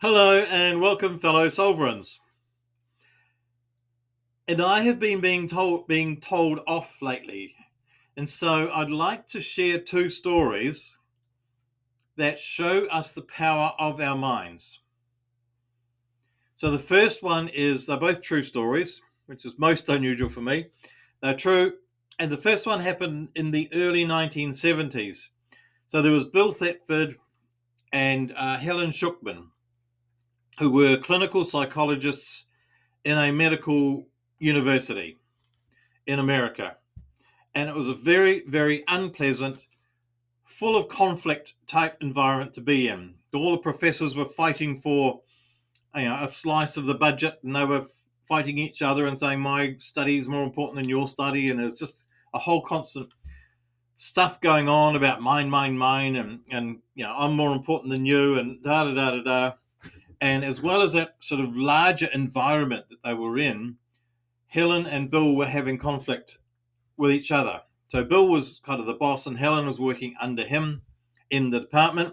Hello and welcome, fellow Sovereigns. And I have been being told off lately, and so I'd like to share two stories that show us the power of our minds. So the first one is they're both true stories, which is most unusual for me. They're true, and the first one happened in the early 1970s. So there was Bill Thetford and Helen Schucman, who were clinical psychologists in a medical university in America. And it was a very, very unpleasant, full of conflict type environment to be in. All the professors were fighting for a slice of the budget, and they were fighting each other and saying, my study is more important than your study. And there's just a whole constant stuff going on about mine, and I'm more important than you, and da da da da da. And as well as that sort of larger environment that they were in, Helen and Bill were having conflict with each other. So Bill was kind of the boss, and Helen was working under him in the department.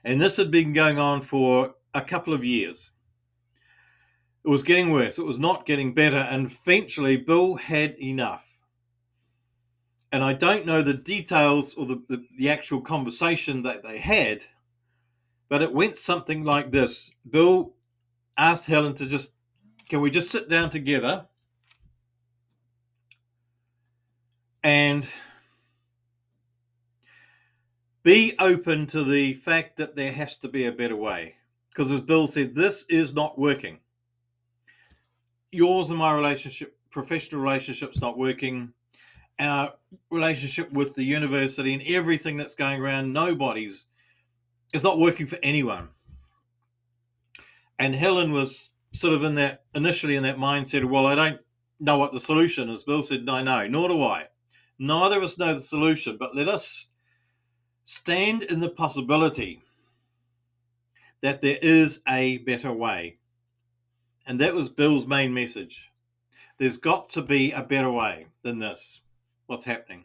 And this had been going on for a couple of years. It was getting worse. It was not getting better. And eventually, Bill had enough. And I don't know the details or the actual conversation that they had, but it went something like this. Bill asked Helen to can we just sit down together and be open to the fact that there has to be a better way. Because as Bill said, this is not working. Yours and my relationship, professional relationship's not working. Our relationship with the university and everything that's going around, it's not working for anyone. And Helen was sort of initially in that mindset of, well, I don't know what the solution is. Bill said, no, nor do I. Neither of us know the solution, but let us stand in the possibility that there is a better way. And that was Bill's main message. There's got to be a better way than this, what's happening.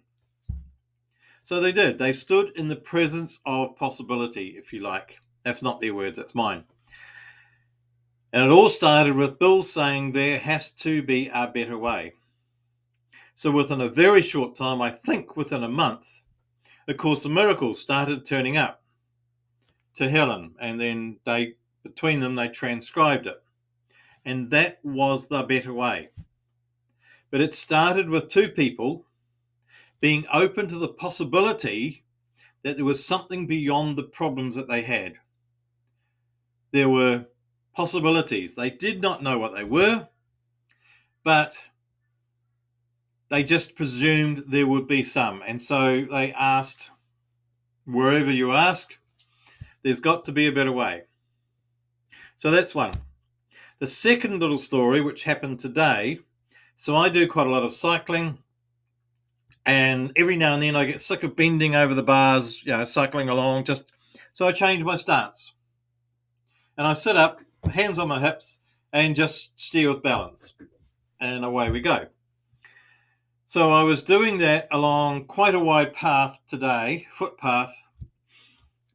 So they did. They stood in the presence of possibility, if you like. That's not their words, that's mine. And it all started with Bill saying there has to be a better way. So within a very short time, I think within a month, the Course of Miracles started turning up to Helen, and then between them, they transcribed it. And that was the better way. But it started with two people being open to the possibility that there was something beyond the problems that they had. There were possibilities. They did not know what they were, but they just presumed there would be some. And so they asked, wherever you ask, there's got to be a better way. So that's one. The second little story, which happened today, so I do quite a lot of cycling, and every now and then I get sick of bending over the bars, cycling along, so I change my stance. And I sit up, hands on my hips, and just steer with balance. And away we go. So I was doing that along quite a wide path today, footpath,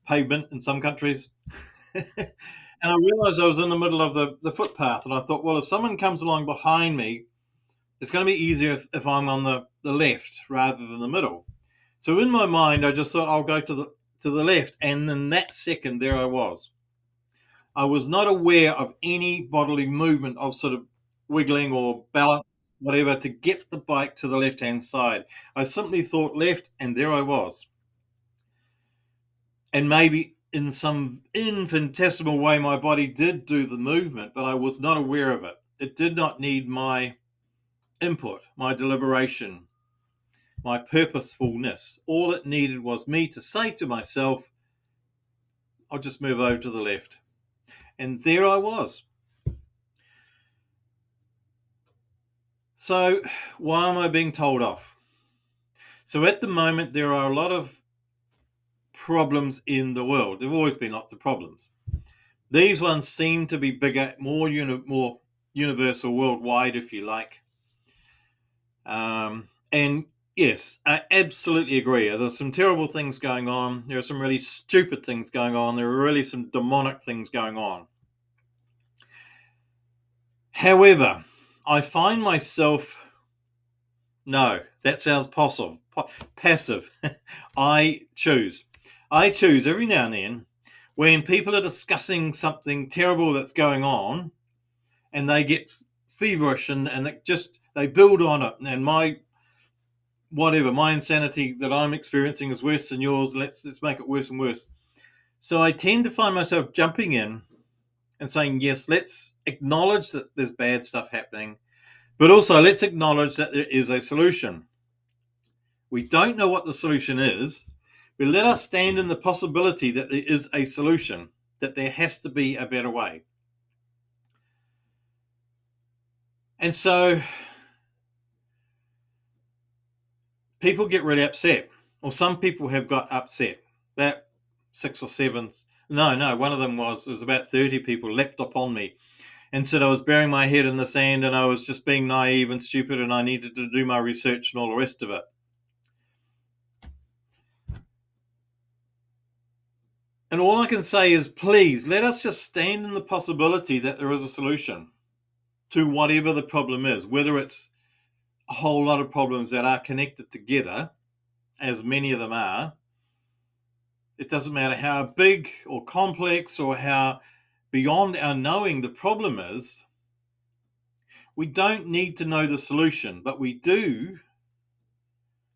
pavement in some countries. And I realized I was in the middle of the footpath, and I thought, well, if someone comes along behind me, it's going to be easier if I'm on the left rather than the middle. So in my mind, I just thought I'll go to the left, and in that second, there I was. I was not aware of any bodily movement of sort of wiggling or balance, whatever, to get the bike to the left-hand side. I simply thought left, and there I was. And maybe in some infinitesimal way, my body did do the movement, but I was not aware of it. It did not need my input, my deliberation, my purposefulness. All it needed was me to say to myself, I'll just move over to the left. And there I was. So why am I being told off? So at the moment, there are a lot of problems in the world. There have always been lots of problems. These ones seem to be bigger, more universal, worldwide, if you like. And Yes, I absolutely agree. There's some terrible things going on. There are some really stupid things going on. There are really some demonic things going on. However, I find myself, no, that sounds passive. I choose. I choose every now and then when people are discussing something terrible that's going on and they get feverish and they build on it. And my insanity that I'm experiencing is worse than yours. Let's make it worse and worse. So I tend to find myself jumping in and saying, yes, let's acknowledge that there's bad stuff happening, but also let's acknowledge that there is a solution. We don't know what the solution is, but let us stand in the possibility that there is a solution, that there has to be a better way. And so people get really upset, or some people have got upset. About 6 or 7, no, one of them was about 30 people leapt upon me and said I was burying my head in the sand and I was just being naive and stupid and I needed to do my research and all the rest of it. And all I can say is, please, let us just stand in the possibility that there is a solution to whatever the problem is, whether it's a whole lot of problems that are connected together, as many of them are. It doesn't matter how big or complex or how beyond our knowing the problem is. We don't need to know the solution, but we do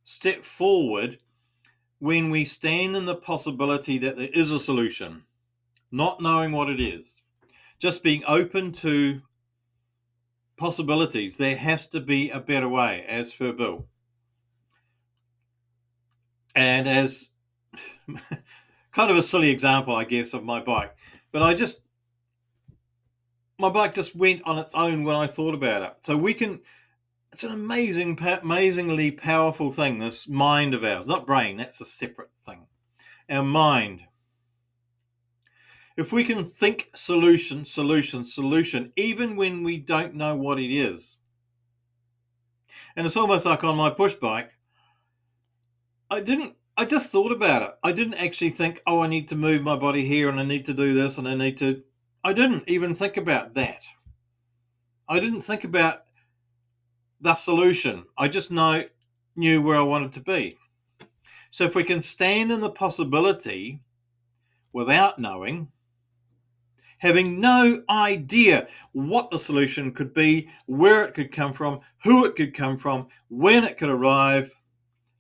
step forward when we stand in the possibility that there is a solution, not knowing what it is, just being open to possibilities. There has to be a better way, as per Bill. And as kind of a silly example, I guess, of my bike, but my bike just went on its own when I thought about it. So it's an amazingly powerful thing, this mind of ours, not brain, that's a separate thing. Our mind. If we can think solution, even when we don't know what it is. And it's almost like on my push bike, I just thought about it. I didn't actually think, oh, I need to move my body here and I need to do this and I didn't even think about that. I didn't think about the solution. I just knew where I wanted to be. So if we can stand in the possibility without knowing, having no idea what the solution could be, where it could come from, who it could come from, when it could arrive,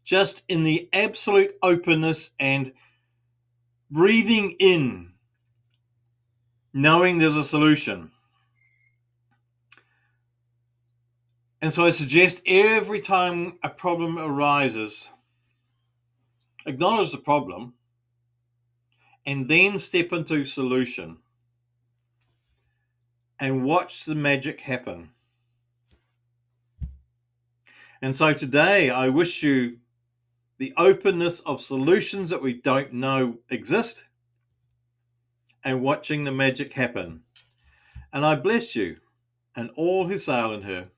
just in the absolute openness and breathing in, knowing there's a solution. And so I suggest every time a problem arises, acknowledge the problem and then step into solution and watch the magic happen. And so today I wish you the openness of solutions that we don't know exist and watching the magic happen. And I bless you and all who sail in her.